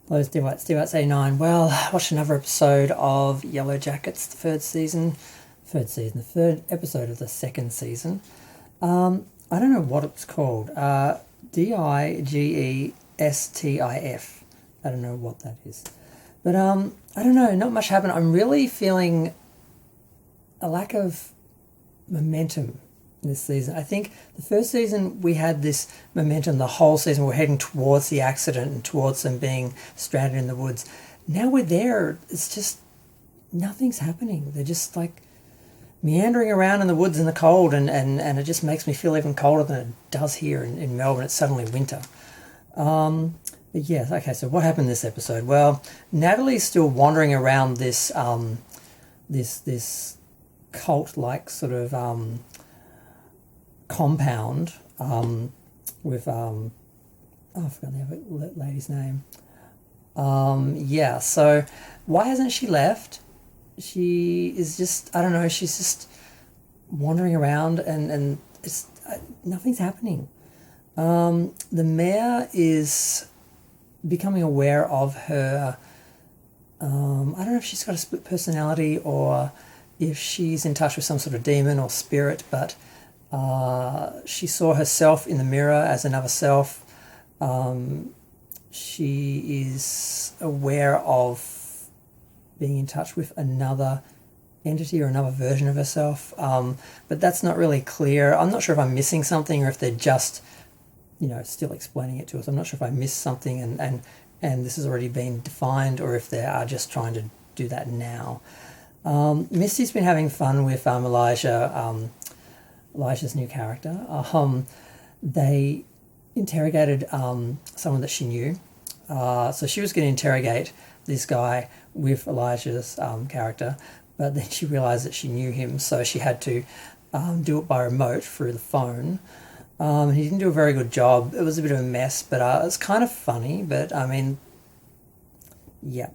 Hello, Steve89. Well, I watched another episode of Yellowjackets, the the third episode of the second season. I don't know what it's called. Digestif. I don't know what that is. But I don't know, not much happened. I'm really feeling a lack of momentum this season. I think the first season we had this momentum the whole season. We're heading towards the accident and towards them being stranded in the woods. Now we're there. It's just nothing's happening. They're just like meandering around in the woods in the cold, and it just makes me feel even colder than it does here in Melbourne. It's suddenly winter. But yeah, okay, so what happened this episode? Well, Natalie's still wandering around this this cult-like sort of compound with oh, I forgot the lady's name. Yeah, so why hasn't she left? She is just, I don't know, she's just wandering around, and it's nothing's happening. The mayor is becoming aware of her. I don't know if she's got a split personality or if she's in touch with some sort of demon or spirit, but she saw herself in the mirror as another self. She is aware of being in touch with another entity or another version of herself, but that's not really clear. I'm not sure if I'm missing something or if they're just, still explaining it to us. I'm not sure if I missed something and this has already been defined, or if they are just trying to do that now. Misty's been having fun with Elijah's new character. They interrogated someone that she knew. So she was going to interrogate this guy with Elijah's character, but then she realised that she knew him, so she had to do it by remote through the phone. He didn't do a very good job. It was a bit of a mess, but it was kind of funny. But I mean, yeah,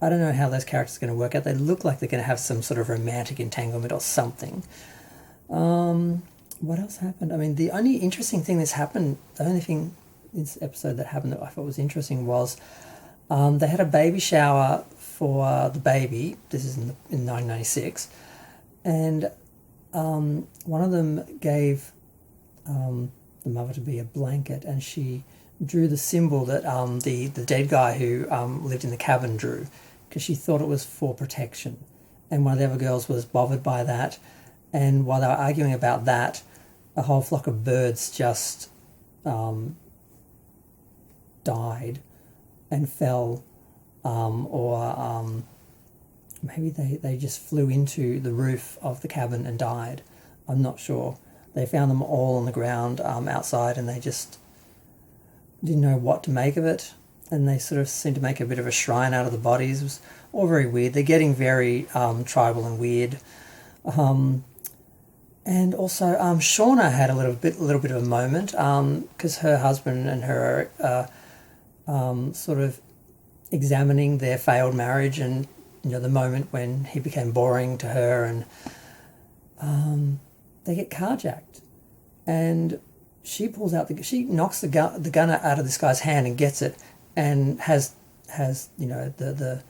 I don't know how those characters are going to work out. They look like they're going to have some sort of romantic entanglement or something. What else happened? I mean, the only interesting thing that's happened, the only thing in this episode that happened that I thought was interesting was they had a baby shower for the baby. This is in 1996, and one of them gave the mother to be a blanket, and she drew the symbol that the dead guy who lived in the cabin drew, because she thought it was for protection. And one of the other girls was bothered by that, and while they were arguing about that, a whole flock of birds just died and fell, or maybe they just flew into the roof of the cabin and died. I'm not sure. They found them all on the ground outside, and they just didn't know what to make of it, and they sort of seemed to make a bit of a shrine out of the bodies. It was all very weird. They're getting very tribal and weird. And also Shauna had a little bit of a moment, because her husband and her sort of examining their failed marriage, and the moment when he became boring to her, and they get carjacked, and she pulls out she knocks the gun out of this guy's hand and gets it, and has the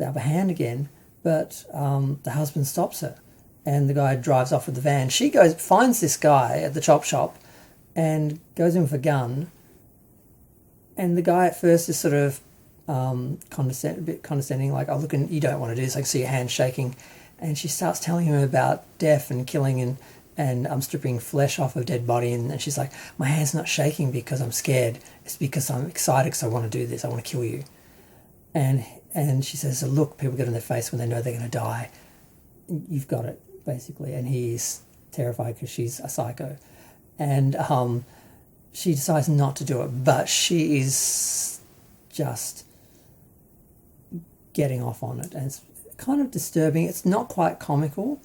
upper hand again, but the husband stops her, and the guy drives off with the van. She finds this guy at the chop shop and goes in with a gun, and the guy at first is sort of a bit condescending, like, oh, look, and you don't want to do this, I can see your hand shaking. And she starts telling him about death and killing and stripping flesh off of a dead body, and she's like, my hand's not shaking because I'm scared, it's because I'm excited because I want to do this, I want to kill you. And she says, so look, people get on their face when they know they're going to die. You've got it, basically. And he's terrified because she's a psycho. And she decides not to do it, but she is just getting off on it, and it's kind of disturbing. It's not quite comical.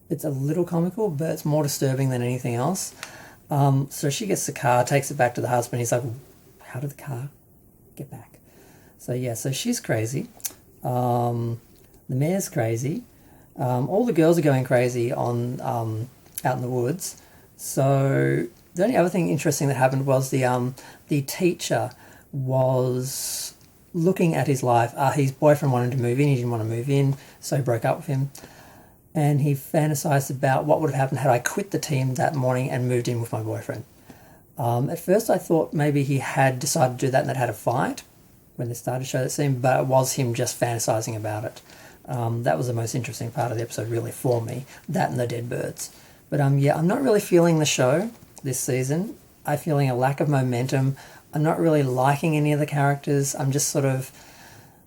It's a little comical, but it's more disturbing than anything else. So she gets the car, takes it back to the husband. He's like, how did the car get back? So yeah, so she's crazy. The mayor's crazy. All the girls are going crazy on out in the woods. So the only other thing interesting that happened was the teacher was looking at his life. His boyfriend wanted to move in, he didn't want to move in, so he broke up with him. And he fantasized about what would have happened had I quit the team that morning and moved in with my boyfriend. At first I thought maybe he had decided to do that and they'd had a fight when they started to show that scene, but it was him just fantasizing about it. That was the most interesting part of the episode, really, for me. That and the dead birds. But yeah, I'm not really feeling the show this season. I'm feeling a lack of momentum. I'm not really liking any of the characters. I'm just sort of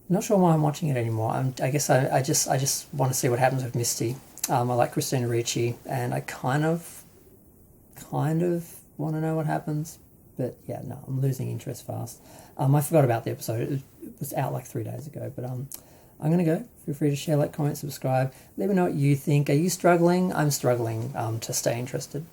not sure why I'm watching it anymore. I guess I just want to see what happens with Misty. I like Christina Ricci, and I kind of want to know what happens. But yeah, no, I'm losing interest fast. I forgot about the episode. It was out like 3 days ago. But I'm going to go. Feel free to share, like, comment, subscribe. Let me know what you think. Are you struggling? I'm struggling to stay interested.